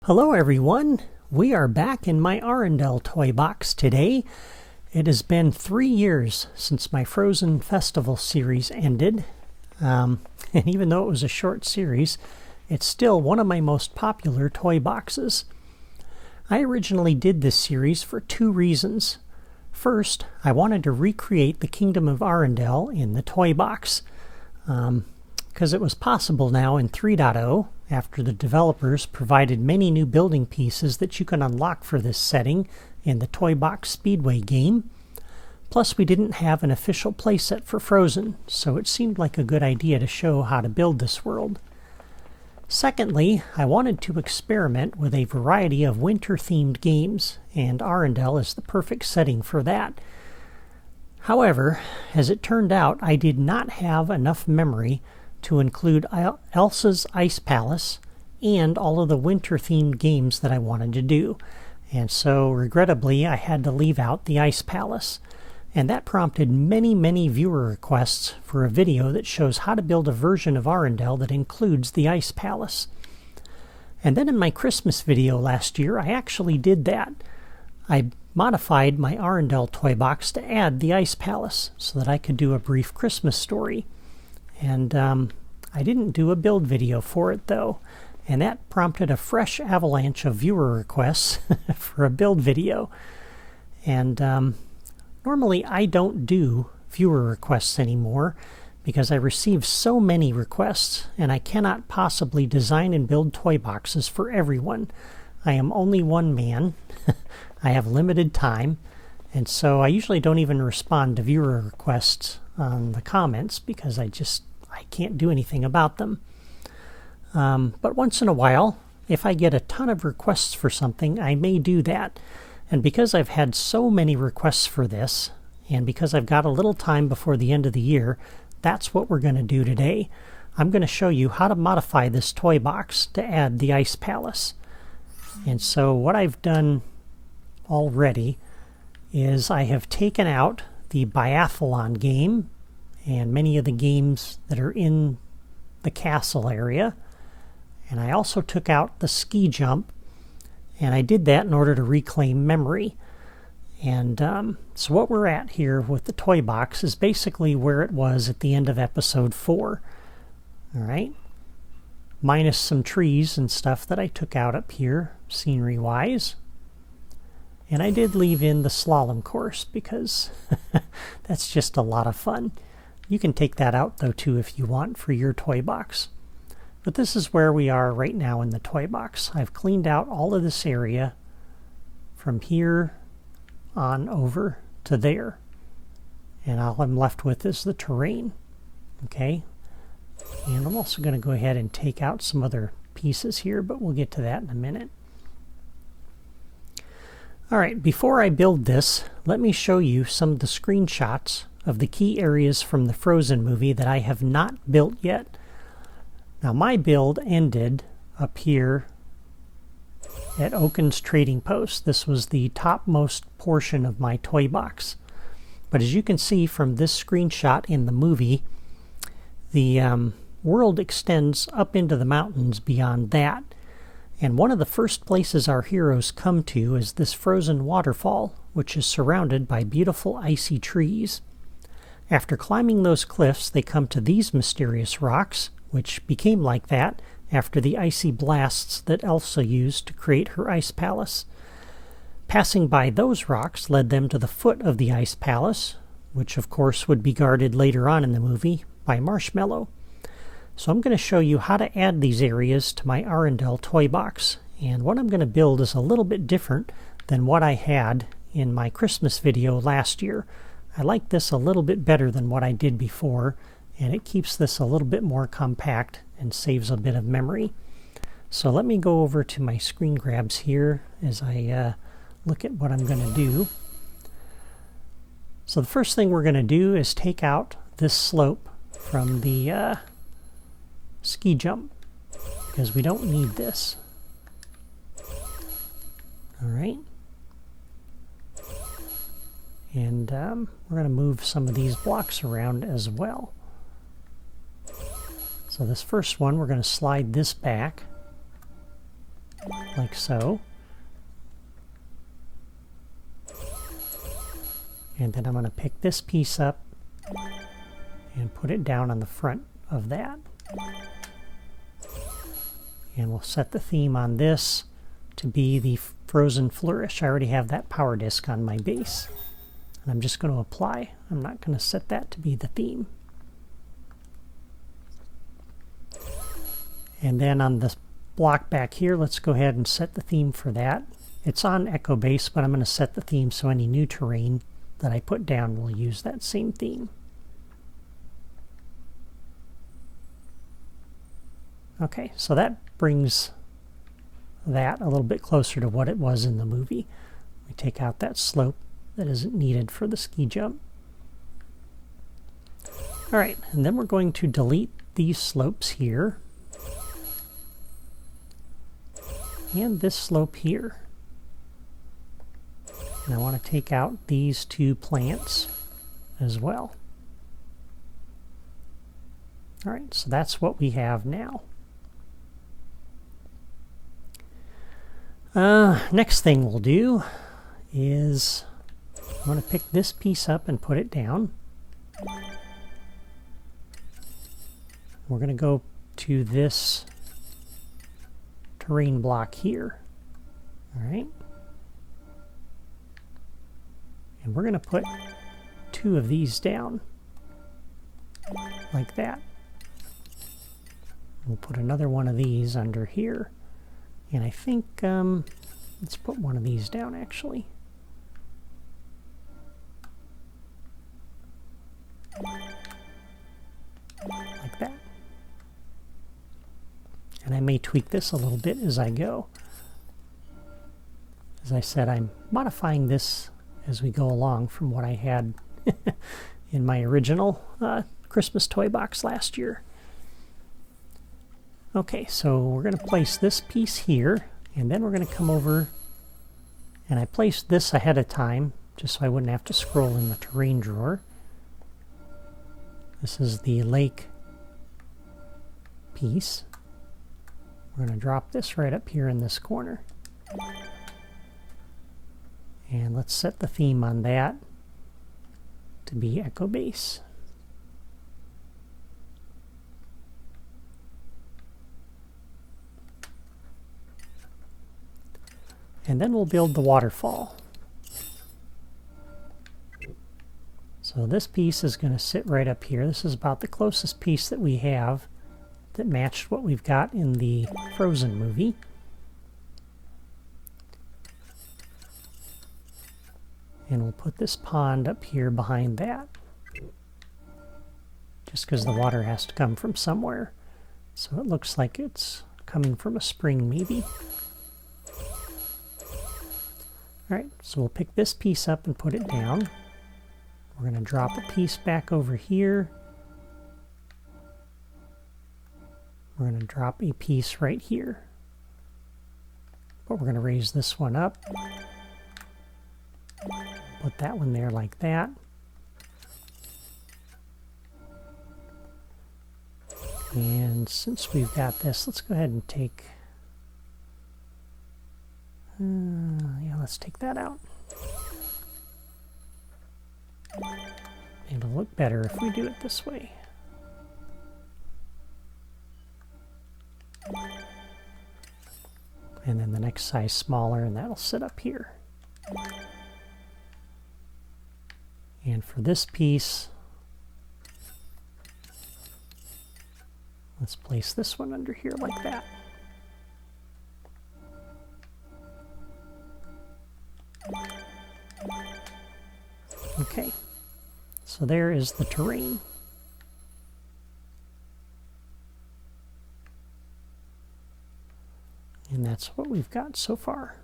Hello everyone! We are back in my Arendelle toy box today. It has been 3 years since my Frozen Festival series ended. And even though it was a short series, it's still one of my most popular toy boxes. I originally did this series for 2 reasons. First, I wanted to recreate the Kingdom of Arendelle in the toy box. Because it was possible now in 3.0, after the developers provided many new building pieces that you can unlock for this setting in the Toy Box Speedway game. Plus, we didn't have an official playset for Frozen, so it seemed like a good idea to show how to build this world. Secondly, I wanted to experiment with a variety of winter-themed games, and Arendelle is the perfect setting for that. However, as it turned out, I did not have enough memory to include Elsa's Ice Palace and all of the winter-themed games that I wanted to do. And so, regrettably, I had to leave out the Ice Palace. And that prompted many viewer requests for a video that shows how to build a version of Arendelle that includes the Ice Palace. And then in my Christmas video last year, I actually did that. I modified my Arendelle toy box to add the Ice Palace so that I could do a brief Christmas story. And I didn't do a build video for it, though, and that prompted a fresh avalanche of viewer requests for a build video. And normally I don't do viewer requests anymore because I receive so many requests, and I cannot possibly design and build toy boxes for everyone. I am only one man. I have limited time, and so I usually don't even respond to viewer requests on the comments because I can't do anything about them. But once in a while, if I get a ton of requests for something, I may do that. And because I've had so many requests for this, and because I've got a little time before the end of the year, that's what we're going to do today. I'm going to show you how to modify this toy box to add the Ice Palace. And so what I've done already is I have taken out the biathlon game and many of the games that are in the castle area. And I also took out the ski jump, and I did that in order to reclaim memory. And so what we're at here with the toy box is basically where it was at the end of episode 4. Alright? Minus some trees and stuff that I took out up here, scenery-wise. And I did leave in the slalom course because that's just a lot of fun. You can take that out, though, too, if you want, for your toy box. But this is where we are right now in the toy box. I've cleaned out all of this area from here on over to there. And all I'm left with is the terrain. Okay? And I'm also going to go ahead and take out some other pieces here, but we'll get to that in a minute. Alright, before I build this, let me show you some of the screenshots of the key areas from the Frozen movie that I have not built yet. Now my build ended up here at Oaken's Trading Post. This was the topmost portion of my toy box. But as you can see from this screenshot in the movie, the world extends up into the mountains beyond that. And one of the first places our heroes come to is this frozen waterfall, which is surrounded by beautiful icy trees. After climbing those cliffs, they come to these mysterious rocks, which became like that after the icy blasts that Elsa used to create her ice palace. Passing by those rocks led them to the foot of the ice palace, which of course would be guarded later on in the movie by Marshmallow. So I'm going to show you how to add these areas to my Arendelle toy box. And what I'm going to build is a little bit different than what I had in my Christmas video last year. I like this a little bit better than what I did before, and it keeps this a little bit more compact and saves a bit of memory. So let me go over to my screen grabs here as I look at what I'm going to do. So the first thing we're going to do is take out this slope from the ski jump, because we don't need this. Alright. And we're going to move some of these blocks around as well. So this first one, we're going to slide this back. like so. And then I'm going to pick this piece up and put it down on the front of that. And we'll set the theme on this to be the Frozen Flourish. I already have that power disc on my base. And I'm just going to apply. I'm not going to set that to be the theme. And then on the block back here, let's go ahead and set the theme for that. It's on Echo Base, but I'm going to set the theme so any new terrain that I put down will use that same theme. Okay, so that brings that a little bit closer to what it was in the movie. We take out that slope that isn't needed for the ski jump. Alright, and then we're going to delete these slopes here. And this slope here. And I want to take out these two plants as well. Alright, so that's what we have now. Next thing we'll do is I'm going to pick this piece up and put it down. We're going to go to this terrain block here. Alright. And we're going to put two of these down, like that. We'll put another one of these under here. And I think, let's put one of these down actually. Like that. And I may tweak this a little bit as I go. As I said, I'm modifying this as we go along from what I had in my original Christmas toy box last year. Okay, so we're going to place this piece here, and then we're going to come over, and I placed this ahead of time just so I wouldn't have to scroll in the terrain drawer. This is the lake piece. We're going to drop this right up here in this corner. And let's set the theme on that to be Echo Base. And then we'll build the waterfall. So this piece is going to sit right up here. This is about the closest piece that we have that matched what we've got in the Frozen movie. And we'll put this pond up here behind that. Just because the water has to come from somewhere. So it looks like it's coming from a spring maybe. Alright, so we'll pick this piece up and put it down. We're going to drop a piece back over here. We're going to drop a piece right here. But we're going to raise this one up. Put that one there like that. And since we've got this, let's go ahead and take... yeah, let's take that out. It'll look better if we do it this way. And then the next size smaller, and that'll sit up here. And for this piece, let's place this one under here like that. Okay, so there is the terrain. And that's what we've got so far.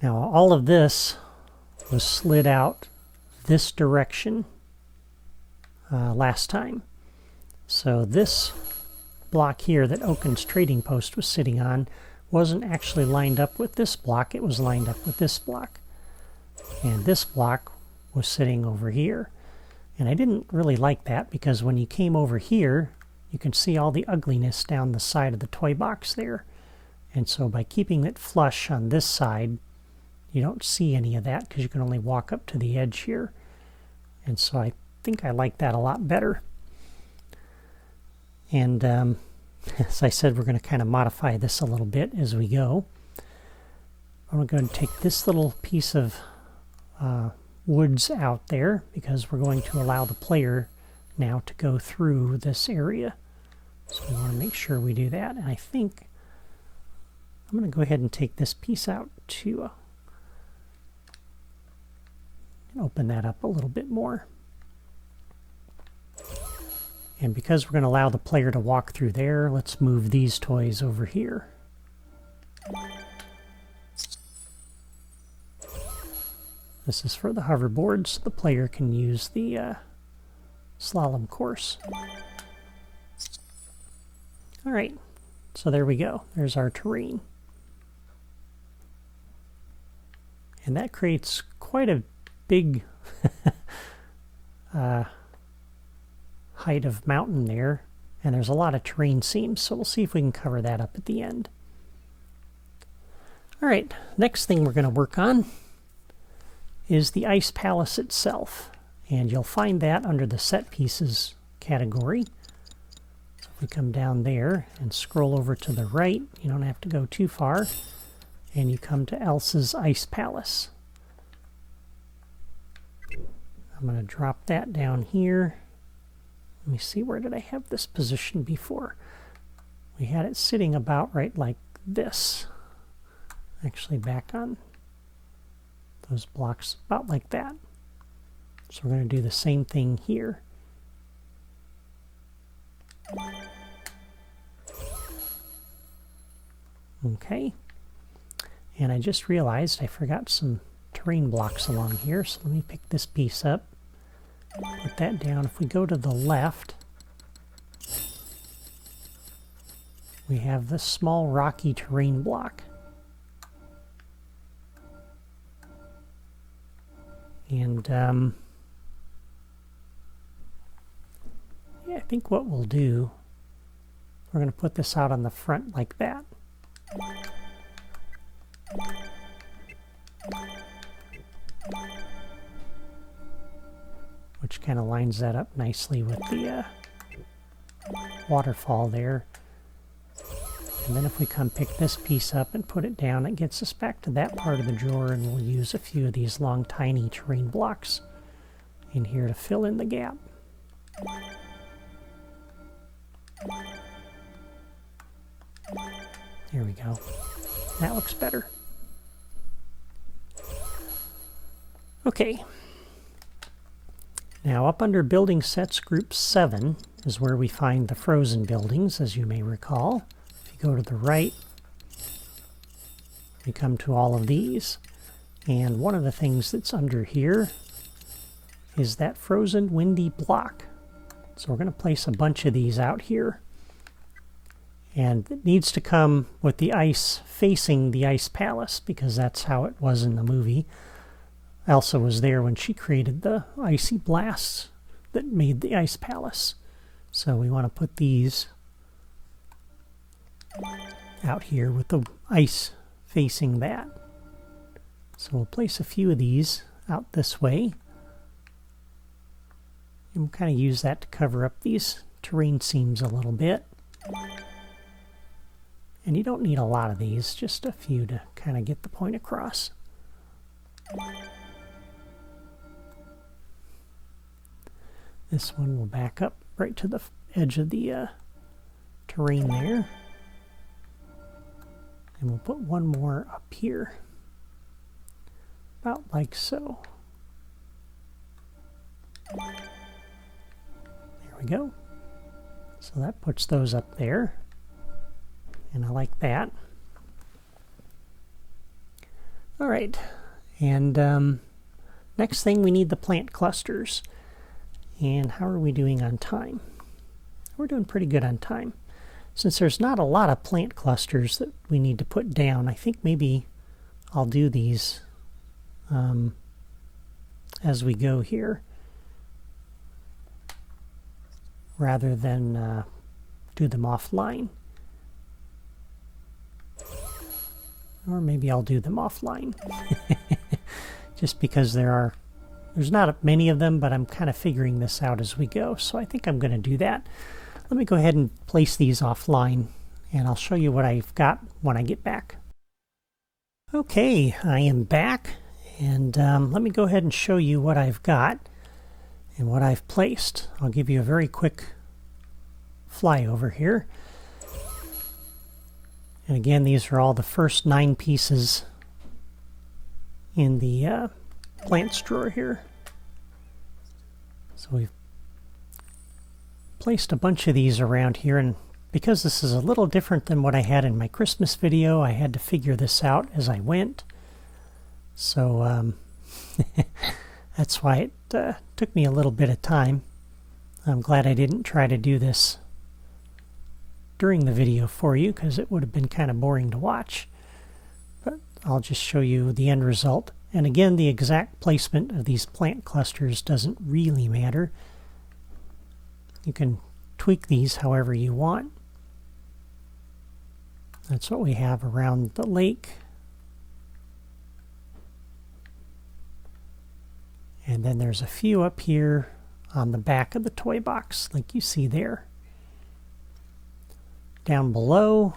Now all of this was slid out this direction last time. So this block here that Oaken's trading post was sitting on wasn't actually lined up with this block, it was lined up with this block. And this block was sitting over here. And I didn't really like that because when you came over here, you can see all the ugliness down the side of the toy box there. And so by keeping it flush on this side, you don't see any of that because you can only walk up to the edge here. And so I think I like that a lot better. And as I said, we're going to kind of modify this a little bit as we go. I'm going to take this little piece of woods out there because we're going to allow the player now to go through this area. So we want to make sure we do that. And I think I'm going to go ahead and take this piece out to open that up a little bit more. And because we're going to allow the player to walk through there, let's move these toys over here. This is for the hoverboard, so the player can use the slalom course. All right, so there we go. There's our terrain. And that creates quite a big height of mountain there, and there's a lot of terrain seams, so we'll see if we can cover that up at the end. All right, next thing we're going to work on is the ice palace itself, and you'll find that under the set pieces category. So if we come down there and scroll over to the right, you don't have to go too far, and you come to Elsa's ice palace. I'm going to drop that down here. Let me see, where did I have this position before? We had it sitting about right like this. Actually back on those blocks about like that. So we're going to do the same thing here. Okay. And I just realized I forgot some terrain blocks along here, so let me pick this piece up. Put that down. If we go to the left, we have this small rocky terrain block. And yeah, I think what we'll do, we're going to put this out on the front like that. Which kind of lines that up nicely with the waterfall there. And then if we come pick this piece up and put it down, it gets us back to that part of the drawer, and we'll use a few of these long, tiny terrain blocks in here to fill in the gap. There we go. That looks better. Okay. Now up under Building Sets Group 7 is where we find the frozen buildings, as you may recall. If you go to the right, we come to all of these. And one of the things that's under here is that frozen windy block. So we're going to place a bunch of these out here. And it needs to come with the ice facing the ice palace, because that's how it was in the movie. Elsa was there when she created the icy blasts that made the ice palace. So we want to put these out here with the ice facing that. So we'll place a few of these out this way. And we'll kind of use that to cover up these terrain seams a little bit. And you don't need a lot of these, just a few to kind of get the point across. This one will back up right to the edge of the terrain there. And we'll put one more up here. About like so. There we go. So that puts those up there. And I like that. All right. And next thing, we need the plant clusters. And how are we doing on time? We're doing pretty good on time. Since there's not a lot of plant clusters that we need to put down, I think maybe I'll do these as we go here, rather than do them offline. Or maybe I'll do them offline. Just because there's not many of them, but I'm kind of figuring this out as we go. So I think I'm going to do that. Let me go ahead and place these offline, and I'll show you what I've got when I get back. Okay, I am back, and let me go ahead and show you what I've got and what I've placed. I'll give you a very quick flyover here. And again, these are all the first 9 pieces in the plants drawer here. So we've placed a bunch of these around here, and because this is a little different than what I had in my Christmas video, I had to figure this out as I went. So that's why it took me a little bit of time. I'm glad I didn't try to do this during the video for you, because it would have been kind of boring to watch. But I'll just show you the end result. And again, the exact placement of these plant clusters doesn't really matter. You can tweak these however you want. That's what we have around the lake. And then there's a few up here on the back of the toy box, like you see there. Down below,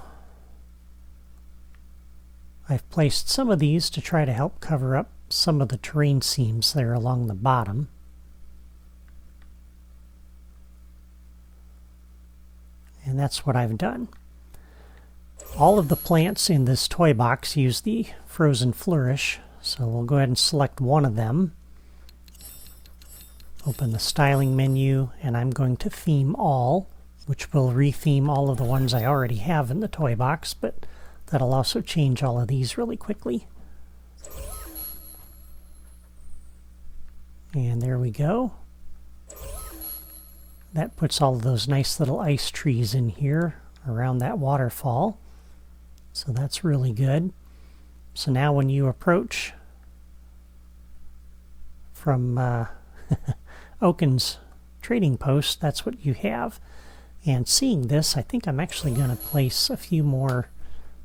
I've placed some of these to try to help cover up some of the terrain seams there along the bottom. And that's what I've done. All of the plants in this toy box use the Frozen Flourish, so we'll go ahead and select one of them. Open the styling menu, and I'm going to theme all, which will retheme all of the ones I already have in the toy box, but that'll also change all of these really quickly. And there we go. That puts all of those nice little ice trees in here around that waterfall. So that's really good. So now when you approach from Oaken's trading post, that's what you have. And seeing this, I think I'm actually going to place a few more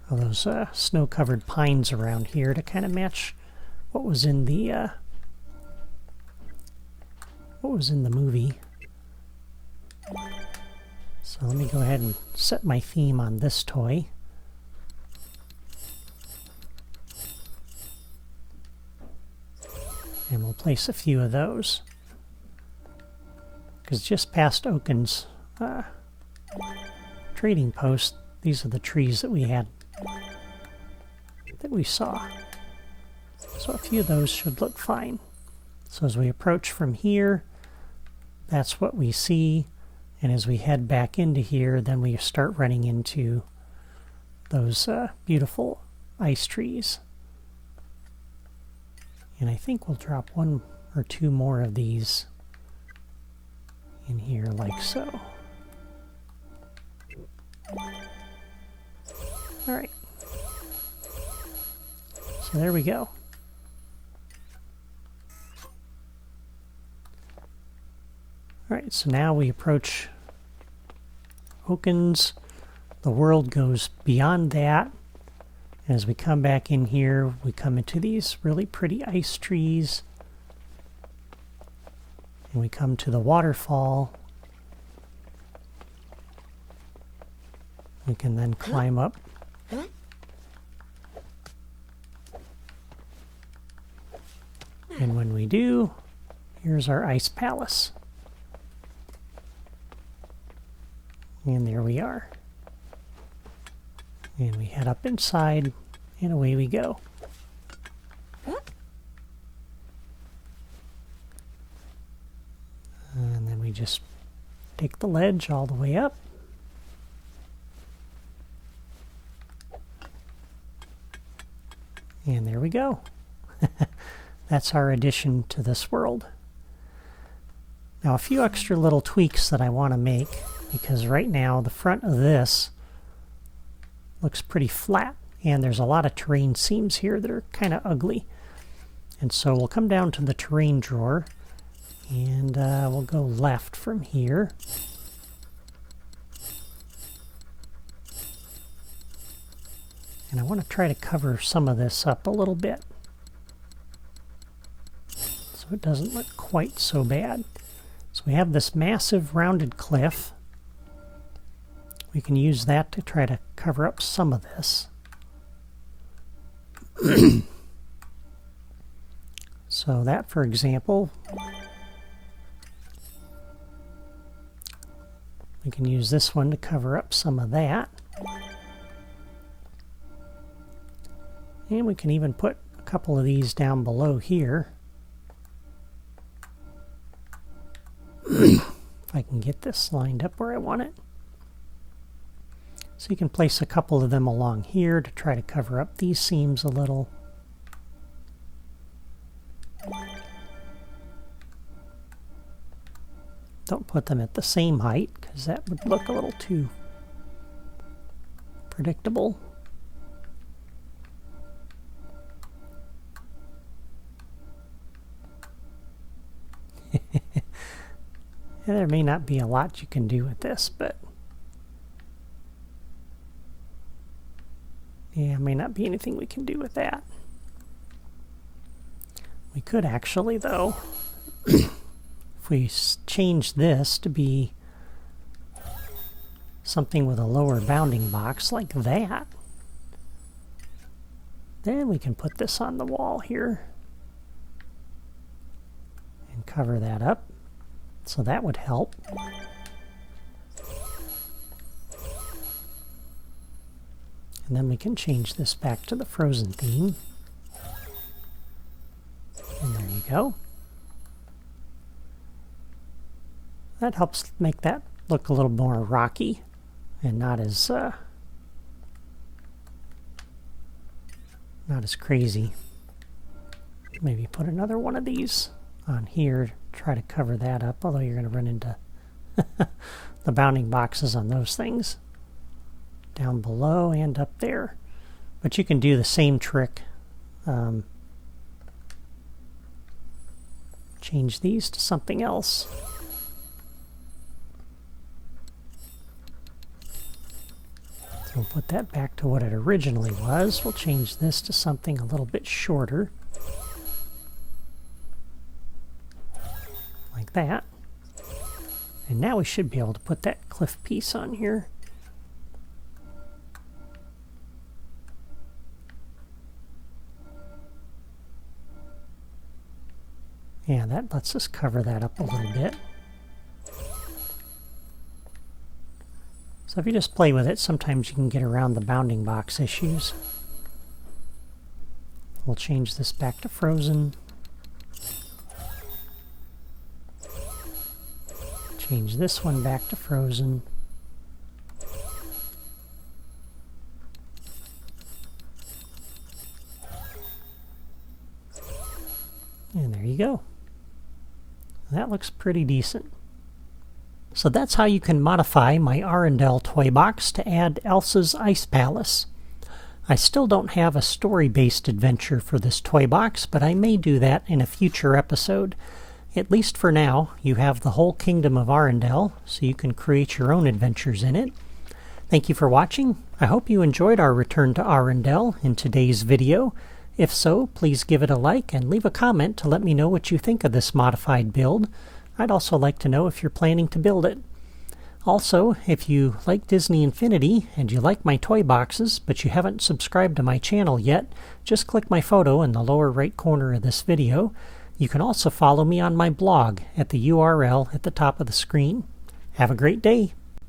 of those snow-covered pines around here to kind of match what was in the movie. So let me go ahead and set my theme on this toy. And we'll place a few of those. Because just past Oaken's trading post, these are the trees that we saw. So a few of those should look fine. So as we approach from here, that's what we see. And as we head back into here, then we start running into those beautiful ice trees. And I think we'll drop 1 or 2 more of these in here like so. Alright. So there we go. Alright, so now we approach Oaken's. The world goes beyond that. As we come back in here, we come into these really pretty ice trees. And we come to the waterfall. We can then climb up. And when we do, here's our ice palace. And there we are. And we head up inside, and away we go. And then we just take the ledge all the way up. And there we go. That's our addition to this world. Now a few extra little tweaks that I want to make, because right now the front of this looks pretty flat, and there's a lot of terrain seams here that are kind of ugly. And so we'll come down to the terrain drawer, and we'll go left from here. And I want to try to cover some of this up a little bit, so it doesn't look quite so bad. So we have this massive rounded cliff. We can use that to try to cover up some of this. So that, for example, we can use this one to cover up some of that. And we can even put a couple of these down below here. If I can get this lined up where I want it. So you can place a couple of them along here to try to cover up these seams a little. Don't put them at the same height, because that would look a little too predictable. There may not be a lot you can do with this, but yeah, may not be anything we can do with that. We could actually, though, if we change this to be something with a lower bounding box like that, then we can put this on the wall here and cover that up. So that would help. And then we can change this back to the frozen theme. And there you go. That helps make that look a little more rocky and not as crazy. Maybe put another one of these on here, try to cover that up, although you're going to run into the bounding boxes on those things down below and up there. But you can do the same trick. Change these to something else. So we'll put that back to what it originally was. We'll change this to something a little bit shorter. Like that. And now we should be able to put that cliff piece on here. Yeah, that lets us cover that up a little bit. So if you just play with it, sometimes you can get around the bounding box issues. We'll change this back to frozen. Change this one back to frozen. And there you go. That looks pretty decent. So that's how you can modify my Arendelle toy box to add Elsa's Ice Palace. I still don't have a story-based adventure for this toy box, but I may do that in a future episode. At least for now, you have the whole kingdom of Arendelle, so you can create your own adventures in it. Thank you for watching. I hope you enjoyed our return to Arendelle in today's video. If so, please give it a like and leave a comment to let me know what you think of this modified build. I'd also like to know if you're planning to build it. Also, if you like Disney Infinity and you like my toy boxes, but you haven't subscribed to my channel yet, just click my photo in the lower right corner of this video. You can also follow me on my blog at the URL at the top of the screen. Have a great day!